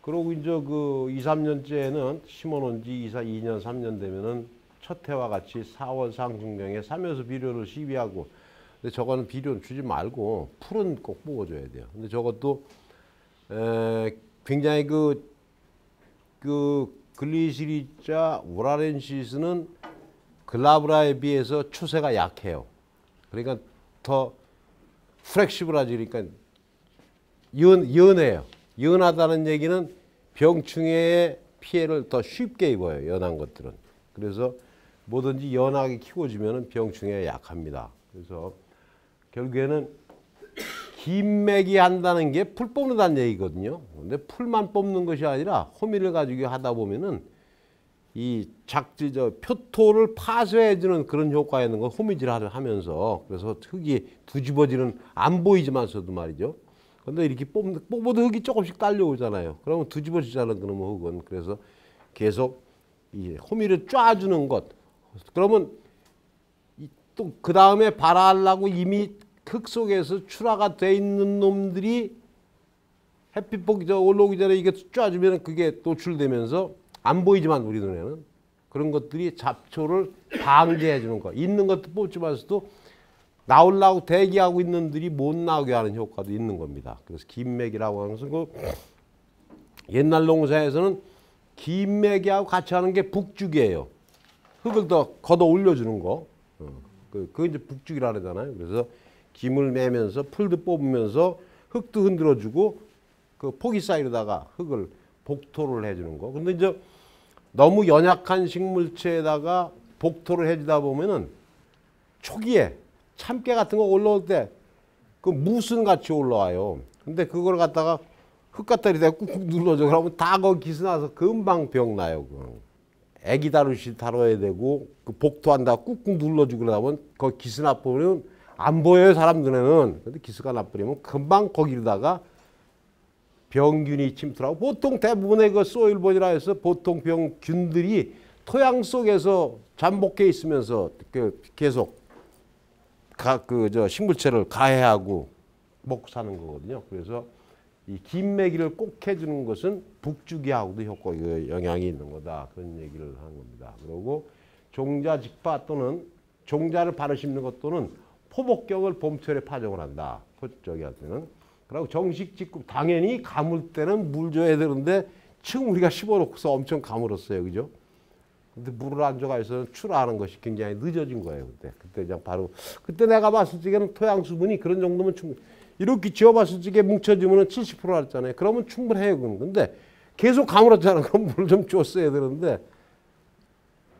그러고 이제 그 2, 3년째는 심어놓은 지 2년, 3년 되면은 첫 해와 같이 4월 상승경에 살면서 비료를 시비하고, 근데 저거는 비료는 주지 말고 풀은 꼭 뽑아줘야 돼요. 근데 저것도 굉장히 그 글리시리자 우라렌시스는 글라브라에 비해서 추세가 약해요. 그러니까 더 플렉시블하지, 그러니까 연해요. 연하다는 얘기는 병충해의 피해를 더 쉽게 입어요, 연한 것들은. 그래서 뭐든지 연하게 키워지면 병충해에 약합니다. 그래서 결국에는 긴맥이 한다는 게 풀 뽑는다는 얘기거든요. 근데 풀만 뽑는 것이 아니라 호미를 가지고 하다 보면은 이 표토를 파쇄해주는 그런 효과가 있는 거 호미질을 하면서, 그래서 흙이 뒤집어지는, 안 보이지만서도 말이죠. 근데 이렇게 뽑아도 흙이 조금씩 딸려오잖아요. 그러면 뒤집어지잖아요, 그러면 흙은. 그래서 계속 이 호미를 쫙주는 것. 그러면 또 그 다음에 발화하려고 이미 흙 속에서 출하가 돼 있는 놈들이 햇빛 올라오기 전에 이게 쫙주면 그게 노출되면서 안 보이지만 우리 눈에는 그런 것들이 잡초를 방지해 주는 거. 있는 것도 뽑지만서도 나오려고 대기하고 있는 놈들이 못 나오게 하는 효과도 있는 겁니다. 그래서 긴맥이라고 하는 것은 그 옛날 농사에서는 긴맥이하고 같이 하는 게 북죽이에요. 흙을 더 걷어 올려주는 거. 그거 이제 북죽이라 그러잖아요. 그래서 김을 매면서 풀도 뽑으면서 흙도 흔들어주고 그 포기 사이로다가 흙을 복토를 해주는 거. 근데 이제 너무 연약한 식물체에다가 복토를 해주다 보면은 초기에 참깨 같은 거 올라올 때 그 무슨 같이 올라와요. 근데 그걸 갖다가 흙 갖다 이렇게 꾹꾹 눌러줘. 그러면 다 거기 기스나서 금방 병 나요. 애기 다루시 다뤄야 되고 그 복토한다 꾹꾹 눌러주고 그러면 거기 기스 나쁘면 안 보여요, 사람 눈에는. 근데 기스가 나쁘면 금방 거기다가 병균이 침투하고, 보통 대부분의 그 소일본이라 해서 보통 병균들이 토양 속에서 잠복해 있으면서 계속 식물체를 가해하고 먹고 사는 거거든요. 그래서 이 긴매기를 꼭 해주는 것은 북주기하고도 영향이 있는 거다. 그런 얘기를 하는 겁니다. 그리고 종자 직파 또는 종자를 바로 심는 것 또는 포복경을 봄철에 파종을 한다. 저기한테는. 그리고 정식 직구 당연히 가물 때는 물 줘야 되는데 지금 우리가 심어놓고서 엄청 가물었어요, 그죠? 근데 물을 안 줘가지고 출하하는 것이 굉장히 늦어진 거예요. 그때 그냥 바로 그때 내가 봤을 적에는 토양 수분이 그런 정도면 이렇게 지어봤을 적에 뭉쳐지면 70% 했잖아요. 그러면 충분해요. 근데 계속 가물었잖아. 그럼 물 좀 줬어야 되는데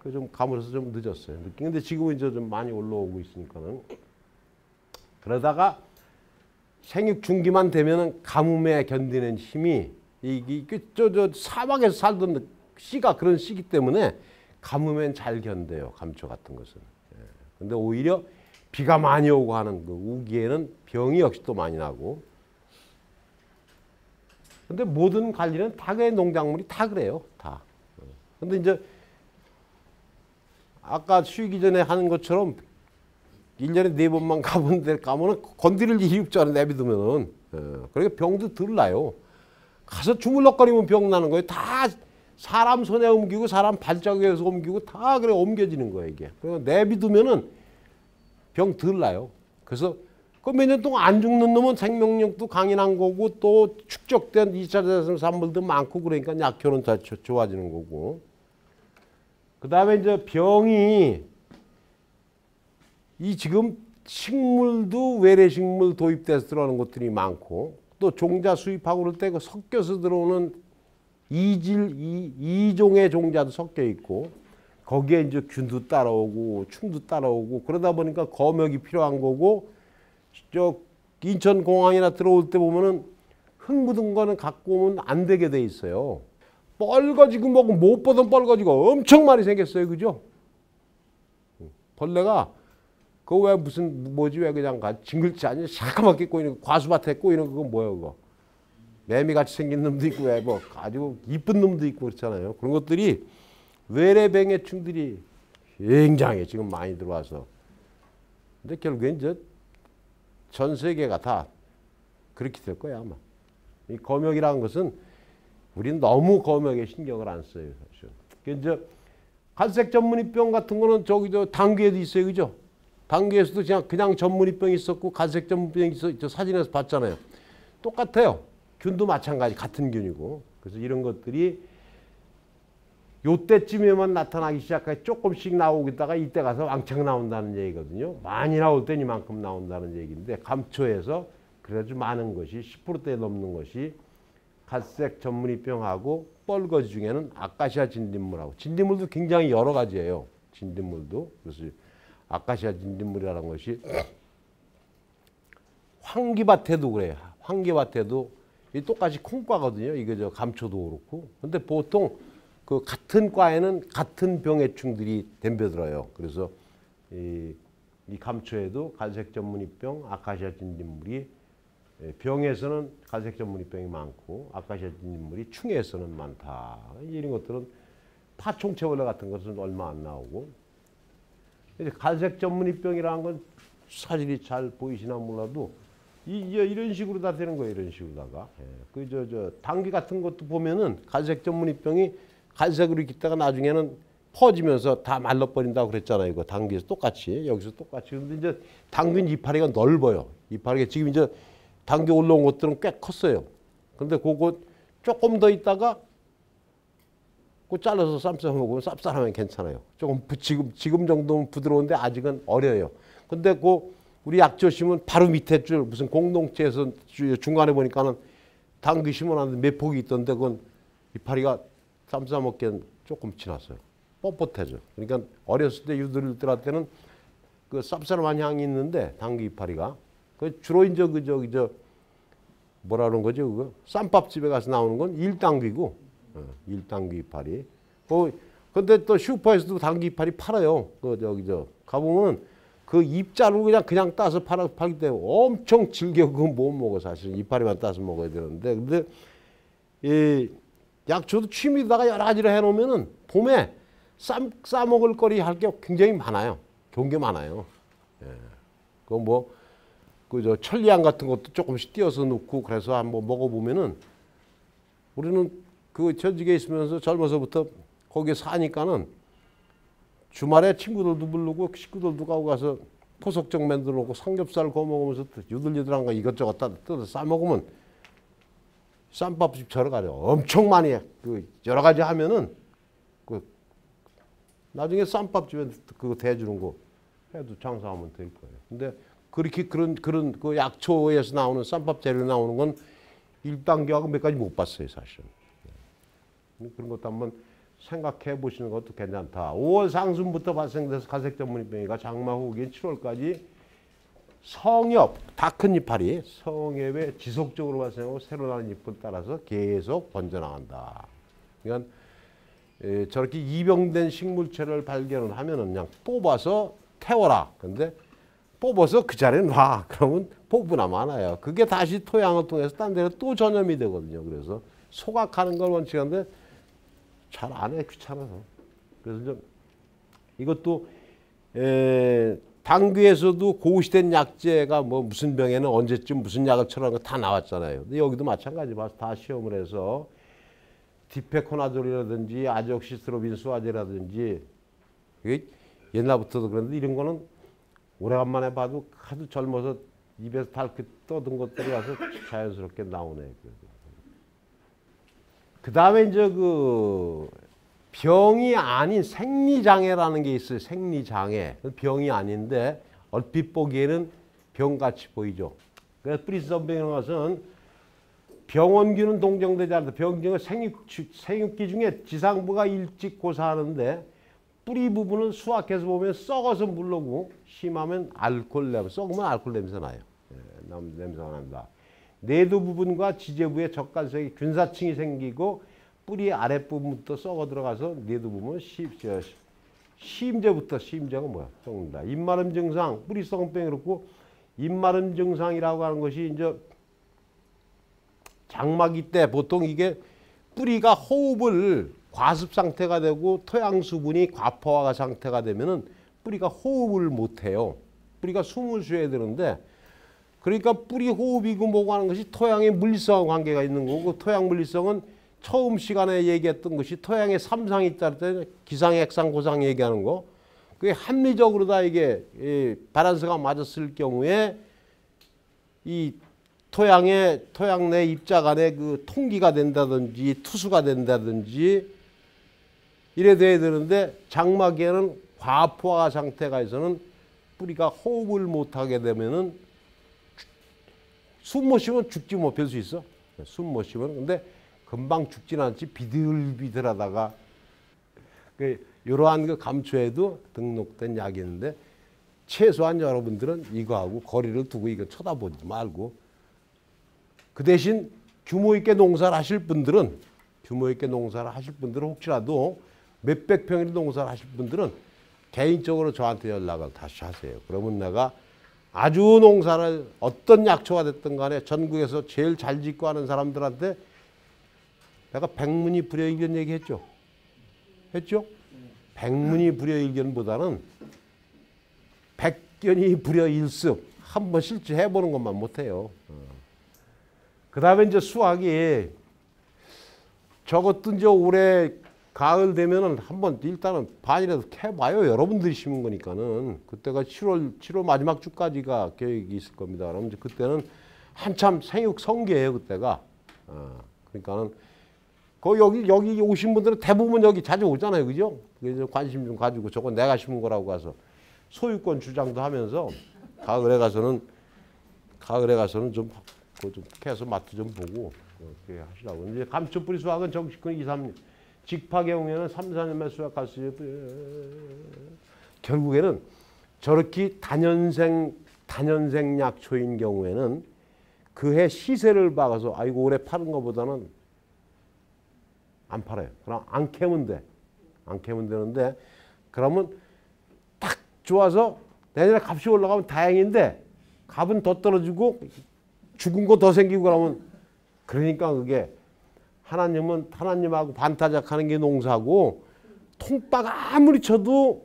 그 좀 가물어서 좀 늦었어요. 근데 지금은 이제 좀 많이 올라오고 있으니까는. 그러다가 생육 중기만 되면은 가뭄에 견디는 힘이 저 사막에서 살던 씨가 그런 씨기 때문에 가뭄엔 잘 견뎌요. 감초 같은 것은. 근데 오히려 비가 많이 오고 하는 그 우기에는 병이 역시 또 많이 나고. 근데 모든 관리는 다 그래, 농작물이 다 그래요. 다. 근데 이제 아까 쉬기 전에 하는 것처럼 1년에 4번만 가면 가면은 건드릴 일이 없잖아요. 내비두면은. 그러니까 병도 덜 나요. 가서 주물럭거리면 병 나는 거예요. 다 사람 손에 옮기고 사람 발자국에서 옮기고 다 그래 옮겨지는 거예요, 이게. 그러니까 내비두면은 병 덜 나요. 그래서 그 몇 년 동안 안 죽는 놈은 생명력도 강인한 거고 또 축적된 2차 대생산물도 많고 그러니까 약효는 다 좋아지는 거고. 그 다음에 이제 병이 이 지금 식물도 외래식물 도입돼서 들어오는 것들이 많고 또 종자 수입하고 그럴 때 그 섞여서 들어오는 이종의 종자도 섞여 있고 거기에 이제 균도 따라오고 충도 따라오고 그러다 보니까 검역이 필요한 거고 저 인천공항이나 들어올 때 보면은 흙 묻은 거는 갖고 오면 안 되게 돼 있어요. 뻘거지고 뭐고 못 보던 뻘거지고 엄청 많이 생겼어요, 그죠? 벌레가 그거 왜 무슨 뭐지 왜 그냥 징글지 아니 새까맣게 꼬이는 과수밭에 꼬이는 그거 뭐야 그거? 매미같이 생긴 놈도 있고 왜 뭐 아주 이쁜 놈도 있고 그렇잖아요. 그런 것들이 외래병해충들이 굉장히 지금 많이 들어와서 근데 결국엔 이제 전 세계가 다 그렇게 될 거야 아마. 이 검역이라는 것은 우리는 너무 검역에 신경을 안 써요. 사실. 이제 갈색 전문이병 같은 거는 저기 저 당귀에도 있어요, 그죠? 당귀에서도 그냥 전문이병이 있었고 갈색 전문이병이 있어. 저 사진에서 봤잖아요. 똑같아요. 균도 마찬가지, 같은 균이고. 그래서 이런 것들이 요때쯤에만 나타나기 시작해 조금씩 나오다가 이때 가서 왕창 나온다는 얘기거든요. 많이 나올 땐 이만큼 나온다는 얘기인데 감초에서 그래도 많은 것이 10%대 넘는 것이 갈색 전문이병하고 뻘거지 중에는 아카시아 진딧물하고 진딧물도 굉장히 여러 가지예요. 진딧물도. 그래서 아카시아 진딧물이라는 것이 황기밭에도 그래요. 황기밭에도 똑같이 콩과거든요. 이게 저 감초도 그렇고. 근데 보통 그 같은 과에는 같은 병해충들이 덤벼들어요. 그래서 이 감초에도 갈색 전문이병, 아카시아 진딧물이 병에서는 갈색 전문이병이 많고 아카시아 진딧물이 충에서는 많다. 이런 것들은 파총체벌레 같은 것은 얼마 안 나오고. 갈색 전문이병이라는 건 사진이 잘 보이시나 몰라도 이런 식으로 다 되는 거예요. 이런 식으로다가. 그 당귀 같은 것도 보면은 갈색 전문이병이 갈색으로 있다가 나중에는 퍼지면서 다 말라버린다고 그랬잖아요. 이거 당귀에서 똑같이 여기서 똑같이. 근데 이제 당귀 이파리가 넓어요. 이파리가 지금 이제 당귀 올라온 것들은 꽤 컸어요. 근데 그거 조금 더 있다가 그 잘라서 쌈싸 먹으면 쌉쌀하면 괜찮아요. 조금 지금 정도면 부드러운데 아직은 어려요. 근데 그 우리 약초 심은 바로 밑에 줄 무슨 공동체에서 중간에 보니까는 당귀 심어놨는데 몇 폭이 있던데 그건 이파리가 쌈싸 먹기엔 조금 지났어요. 뻣뻣해져. 그러니까 어렸을 때 유들들한테는 그 쌉쌀한 향이 있는데 당귀 이파리가 그 주로 이제 뭐라 그런 거죠? 그거 쌈밥집에 가서 나오는 건 일당귀고 일당귀 이파리. 근데 또 슈퍼에서도 당귀 이파리 팔아요. 가보면 그 잎자루 그냥 따서 팔기 때문에 엄청 질겨 그거 못 먹어 사실. 이파리만 따서 먹어야 되는데 근데 이 약초도 취미에다가 여러 가지로 해놓으면은 봄에 싸 먹을 거리 할 게 굉장히 많아요. 좋은 게 많아요. 예. 그 천리향 같은 것도 조금씩 띄어서 넣고 그래서 한번 먹어보면은 우리는 그 전직에 있으면서 젊어서부터 거기에 사니까는 주말에 친구들도 부르고 식구들도 가고 가서 포석정 만들어 놓고 삼겹살 구워 먹으면서 유들유들한 거 이것저것 다 뜯어 싸 먹으면 쌈밥집 저러 가죠. 엄청 많이 해. 그 여러 가지 하면은 그 나중에 쌈밥집에 그거 대주는 거 해도 장사하면 될 거예요. 근데 그렇게 그런 그 약초에서 나오는 쌈밥 재료 나오는 건 1단계하고 몇 가지 못 봤어요, 사실. 그런 것도 한번 생각해 보시는 것도 괜찮다. 5월 상순부터 발생돼서 갈색 전문이병이가 장마 후기인 7월까지 성엽, 다 큰 이파리, 성엽에 지속적으로 발생하고 새로 나는 잎을 따라서 계속 번져나간다. 그러니까 저렇게 이병된 식물체를 발견을 하면은 그냥 뽑아서 태워라. 근데 뽑아서 그 자리에 놔. 그러면 포부나 많아요. 그게 다시 토양을 통해서 딴 데로 또 전염이 되거든요. 그래서 소각하는 걸 원칙인데 잘 안 해. 귀찮아서. 그래서 좀 이것도 당귀에서도 고시된 약재가 뭐 무슨 병에는 언제쯤 무슨 약을 처라는 거 다 나왔잖아요. 근데 여기도 마찬가지 봐서 다 시험을 해서 디페코나졸이라든지 아지옥시스트로빈 수화제라든지 옛날부터도 그런데 이런 거는 오래간만에 봐도 하도 젊어서 입에서 달게 떠든 것들이 와서 자연스럽게 나오네. 그 다음에 이제 그 병이 아닌 생리장애라는 게 있어요. 생리장애. 병이 아닌데 얼핏 보기에는 병같이 보이죠. 그래서 프리스덤병이라는 것은 병원균은 동정되지 않는다. 병균은 생육기 중에 지상부가 일찍 고사하는데 뿌리 부분은 수확해서 보면 썩어서 물르고 심하면 알코올 냄새, 썩으면 알코올 냄새 나요. 냄새가 난다. 내두 부분과 지제부에 적간성이 균사층이 생기고 뿌리 아랫부분부터 썩어 들어가서 내두 부분은 심제가 뭐야? 썩는다. 입마름 증상, 뿌리 썩은 병이 그렇고 입마름 증상이라고 하는 것이 이제 장마기 때 보통 이게 뿌리가 호흡을 과습 상태가 되고 토양 수분이 과포화 상태가 되면은 뿌리가 호흡을 못 해요. 뿌리가 숨을 쉬어야 되는데 그러니까 뿌리 호흡이고 뭐고 하는 것이 토양의 물리성과 관계가 있는 거고 토양 물리성은 처음 시간에 얘기했던 것이 토양에 삼상이 있다 때 기상, 액상, 고상 얘기하는 거 그게 합리적으로 다 이게 밸런스가 맞았을 경우에 이 토양 내 입자 간에 그 통기가 된다든지 투수가 된다든지 이래 돼야 되는데 장마기에는 과포화 상태가 있어서는 뿌리가 호흡을 못하게 되면은 숨 못 쉬면 죽지 못 펼 수 있어. 숨 못 쉬면. 근데 금방 죽지는 않지 비들비들하다가 이러한 그 감초에도 등록된 약이 있는데 최소한 여러분들은 이거하고 거리를 두고 이거 쳐다보지 말고 그 대신 규모 있게 농사를 하실 분들은 혹시라도 몇백 평의 농사를 하실 분들은 개인적으로 저한테 연락을 다시 하세요. 그러면 내가 아주 농사를 어떤 약초가 됐든 간에 전국에서 제일 잘 짓고 하는 사람들한테 내가 백문이 불여일견 얘기했죠. 했죠? 백문이 불여일견보다는 백견이 불여일습 한번 실제 해보는 것만 못해요. 그 다음에 이제 수확이 저것도 이제 올해 가을 되면은 한번 일단은 반이라도 캐봐요. 여러분들이 심은 거니까는. 그때가 7월 마지막 주까지가 계획이 있을 겁니다. 그럼 이제 그때는 한참 생육 성기예요. 그때가. 그러니까는 여기 오신 분들은 대부분 여기 자주 오잖아요. 그죠? 그래서 관심 좀 가지고 저거 내가 심은 거라고 가서 소유권 주장도 하면서 가을에 가서는 좀 캐서 맛도 좀 보고 그렇게 하시라고. 이제 감초 뿌리 수확은 정식은 2, 3년. 직파 경우에는 3, 4년만 수확할 수 있어요. 결국에는 저렇게 단연생 약초인 경우에는 그해 시세를 봐서 아이고 올해 파는 것보다는 안 팔아요. 그럼 안 캐면 돼. 안 캐면 되는데 그러면 딱 좋아서 내년에 값이 올라가면 다행인데 값은 더 떨어지고 죽은 거 더 생기고 그러면 그러니까 그게 하나님하고 반타작하는 게 농사고 통박 아무리 쳐도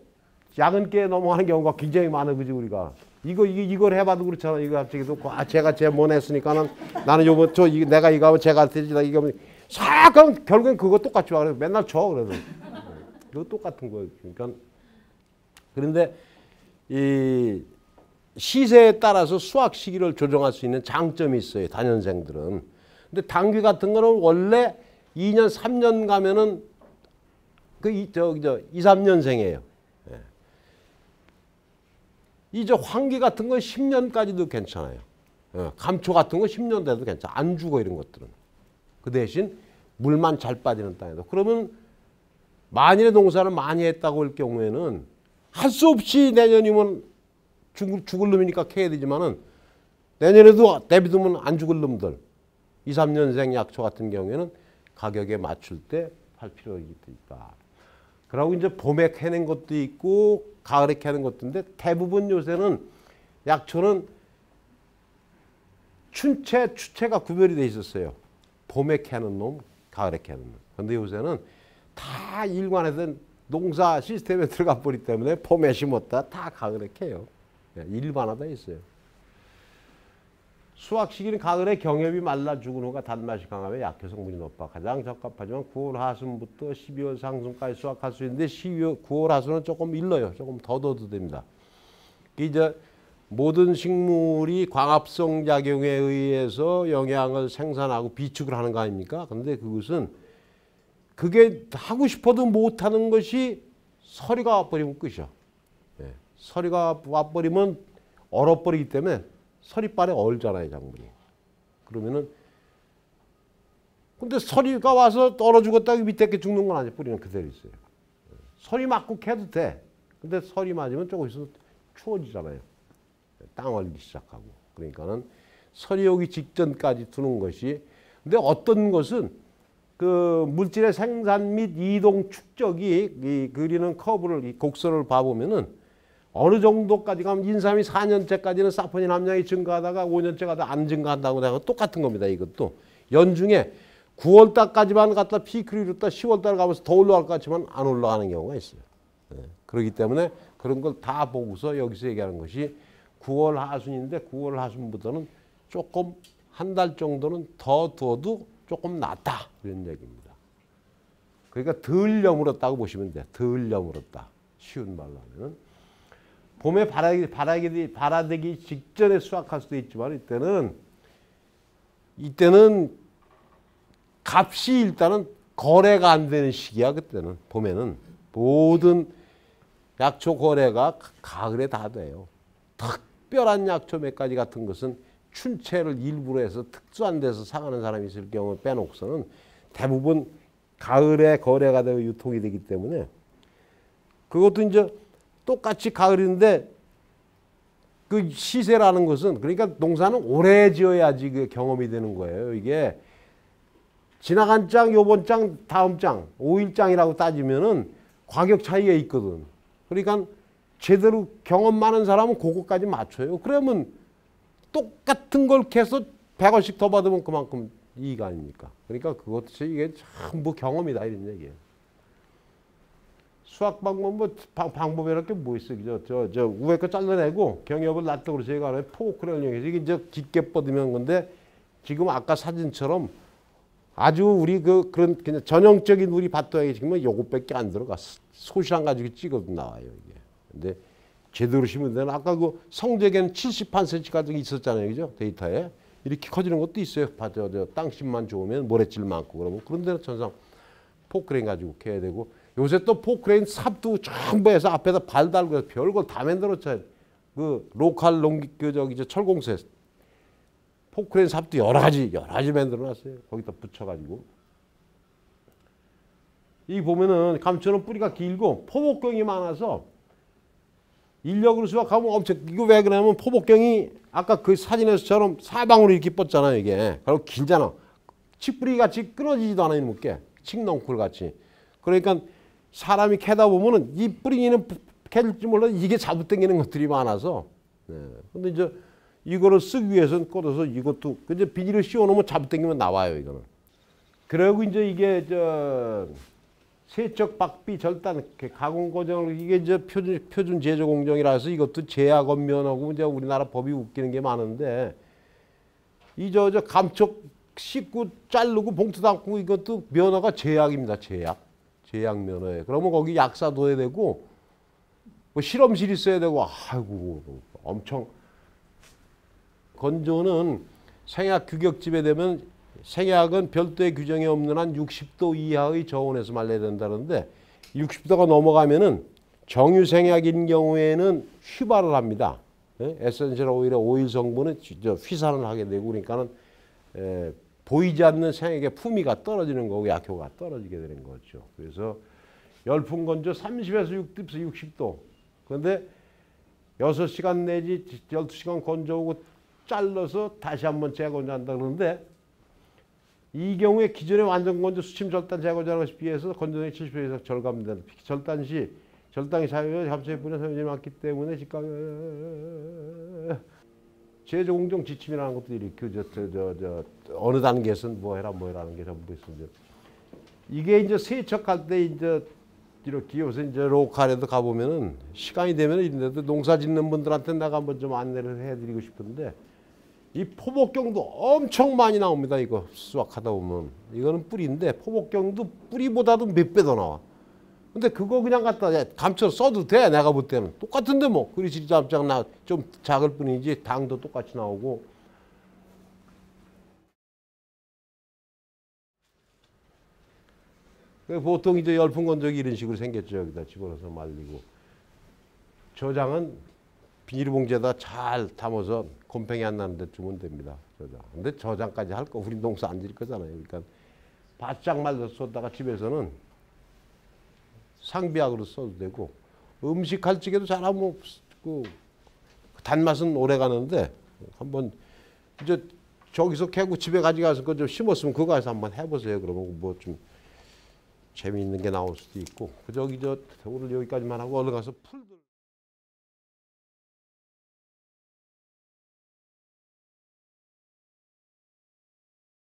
야근께 넘어가는 경우가 굉장히 많아. 그지 우리가 이걸 해봐도 그렇잖아. 이거 갑자기 또 제가 제모냈으니까는 나는 요번 내가 이거 하면 제가 되지다 이거 하면 싹 하면 결국엔 그거 똑같이 와. 그래서 맨날 쳐 그래서 그거 똑같은 거예요. 그러니까 그런데 이 시세에 따라서 수확 시기를 조정할 수 있는 장점이 있어요. 단연생들은. 근데 당귀 같은 거는 원래 2년, 3년 가면은 2, 3년생이에요. 예. 이제 황귀 같은 건 10년까지도 괜찮아요. 예. 감초 같은 건 10년 돼도 괜찮아. 안 죽어 이런 것들은. 그 대신 물만 잘 빠지는 땅에도. 그러면 만일에 농사를 많이 했다고 할 경우에는 할 수 없이 내년이면 죽을 놈이니까 캐야 되지만은 내년에도 내비두면 안 죽을 놈들 2, 3년생 약초 같은 경우에는 가격에 맞출 때 팔 필요가 있다. 그리고 이제 봄에 캐는 것도 있고 가을에 캐는 것도 있는데 대부분 요새는 약초는 추체가 구별이 돼 있었어요. 봄에 캐는 놈, 가을에 캐는 놈. 그런데 요새는 다 일관해서 농사 시스템에 들어가 버리기 때문에 봄에 심었다 다 가을에 캐요. 일반화돼 있어요. 수확 시기는 가을에 경엽이 말라 죽은 후가 단맛이 강하며 약효 성분이 높아 가장 적합하지만 9월 하순부터 12월 상순까지 수확할 수 있는데 9월 하순은 조금 일러요. 조금 더 둬도 됩니다. 이제 모든 식물이 광합성 작용에 의해서 영양을 생산하고 비축을 하는 거 아닙니까? 그런데 그것은 그게 하고 싶어도 못하는 것이 서리가 와버리면 끝이야. 서리가 와버리면 얼어버리기 때문에 서리빨에 얼잖아요, 작물이. 그러면은 근데 서리가 와서 떨어 죽었다고 밑에 게 죽는 건 아니에요. 뿌리는 그대로 있어요. 서리 맞고 캐도 돼. 근데 서리 맞으면 조금 있으면 추워지잖아요. 땅 얼기 시작하고. 그러니까는 서리 오기 직전까지 두는 것이. 근데 어떤 것은 그 물질의 생산 및 이동 축적이 그리는 커브를 이 곡선을 봐보면은 어느 정도까지 가면 인삼이 4년째까지는 사포닌 함량이 증가하다가 5년째 가다 안 증가한다고 내가 똑같은 겁니다. 이것도 연중에 9월달까지만 갖다 피크를 이뤘다 10월달 가면서 더 올라갈 것 같지만 안 올라가는 경우가 있어요. 그렇기 때문에 그런 걸 다 보고서 여기서 얘기하는 것이 9월 하순인데 9월 하순부터는 조금 한 달 정도는 더 두어도 조금 낫다 이런 얘기입니다. 그러니까 덜 여물었다고 보시면 돼. 덜 여물었다. 쉬운 말로 하면은. 봄에 발아되기 직전에 수확할 수도 있지만 이때는 값이 일단은 거래가 안 되는 시기야. 그때는 봄에는 모든 약초 거래가 가을에 다 돼요. 특별한 약초 몇 가지 같은 것은 춘채를 일부러 해서 특수한 데서 사가는 사람이 있을 경우 빼놓고서는 대부분 가을에 거래가 되고 유통이 되기 때문에 그것도 이제 똑같이 가을인데 그 시세라는 것은 그러니까 농사는 오래 지어야지 그 경험이 되는 거예요. 이게 지나간 장, 요번 장, 다음 장, 5일장이라고 따지면은 가격 차이가 있거든. 그러니까 제대로 경험 많은 사람은 그거까지 맞춰요. 그러면 똑같은 걸 캐서 100원씩 더 받으면 그만큼 이익 아닙니까? 그러니까 그것이 이게 전부 경험이다 이런 얘기예요. 수학 방법 뭐 방법이랄 게 뭐 있어? 저 위에 거 잘라내고 경협을 놔두고 제가 포크를 이용해서 이게 이제 깊게 뻗으면 건데 지금 아까 사진처럼 아주 우리 그런 그냥 전형적인 우리 밭도에 지금은 요것밖에 안 들어가. 소시랑 가지고 찍어도 나와요 이게. 근데 제대로 심으면 되는 아까 그 성적에는 71cm 가지고 있었잖아요, 그죠? 데이터에 이렇게 커지는 것도 있어요. 저 땅심만 좋으면 모래질 많고 그러면 그런 데는 전상 포크레인 가지고 캐야 되고 요새 또 포크레인 삽도 전부 해서 앞에다 발 달고 해서 별걸 다 만들었죠. 그 로컬 철공소에 포크레인 삽도 여러 가지 만들어놨어요. 거기다 붙여가지고 이 보면은 감초는 뿌리가 길고 포복경이 많아서 인력으로 수확하면 엄청 이거 왜 그러냐면 포복경이 아까 그 사진에서처럼 사방으로 이렇게 뻗잖아요 이게. 그리고 길잖아. 칡뿌리 같이 끊어지지도 않아요 이렇게. 칡넝쿨 같이. 그러니까 사람이 캐다 보면은 이 뿌리는 캐질지 몰라도 이게 잡아당기는 것들이 많아서. 네. 근데 이제 이거를 쓰기 위해서는 꽂아서 이것도 이제 비닐을 씌워놓으면 잡아당기면 나와요 이거는. 그리고 이제 이게 세척 박비 절단 가공 과정을 이게 이제 표준 제조 공정이라서 이것도 제약 엄면하고 이제 우리나라 법이 웃기는 게 많은데 이 감촉 씻고 자르고 봉투 담고 이것도 면허가 제약입니다. 제약 면허에. 그러면 거기 약사 둬야 되고 뭐 실험실 있어야 되고 아이고 엄청 건조는 생약 규격집에 되면 생약은 별도의 규정이 없는 한 60도 이하의 저온에서 말려야 된다는데 60도가 넘어가면은 정유 생약인 경우에는 휘발을 합니다. 에센셜 오일의 오일 성분은 휘산을 하게 되고 그러니까는 보이지 않는 생약의 품위가 떨어지는 거고 약효가 떨어지게 되는 거죠. 그래서 열풍 건조 30에서 60도. 그런데 6시간 내지 12시간 건조하고 잘라서 다시 한번 재건조한다 그러는데 이 경우에 기존의 완전 건조 수침 절단 재건조하는 것에 비해서 건조량이 70% 이상 절감된다. 절단 시 절단이 사용해 감초의 분해 소용이 많기 때문에 제조 공정 지침이라는 것도 이렇게 어느 단계에서는 뭐 해라는 게 전부 있습니다. 이게 이제 세척할 때 이제 이렇게 요새 이제 로컬에도 가보면은 시간이 되면 이런데도 농사 짓는 분들한테 내가 한번 좀 안내를 해드리고 싶은데 이 포복경도 엄청 많이 나옵니다. 이거 수확하다 보면 이거는 뿌리인데 포복경도 뿌리보다도 몇 배 더 나와. 근데 그거 그냥 갖다 감춰 써도 돼. 내가 볼 때는 똑같은데 뭐 그리시 잡장 좀 작을 뿐이지 당도 똑같이 나오고. 보통 이제 열풍 건조기 이런 식으로 생겼죠. 여기다 집어넣어서 말리고. 저장은 비닐봉지에다 잘 담아서 곰팡이 안 나는 데 주면 됩니다. 저장. 근데 저장까지 할 거 우리 농사 안 지을 거잖아요. 그러니까 바짝 말려서 쏟다가 집에서는 상비약으로 써도 되고 음식 갈찌개도 잘하면 그 단맛은 오래 가는데 한번 이제 저기서 캐고 집에 가져가서 그거 좀 심었으면 그거 가서 한번 해보세요. 그러면 뭐 좀 재미있는 게 나올 수도 있고. 오늘 여기까지만 하고 얼른 가서 풀들.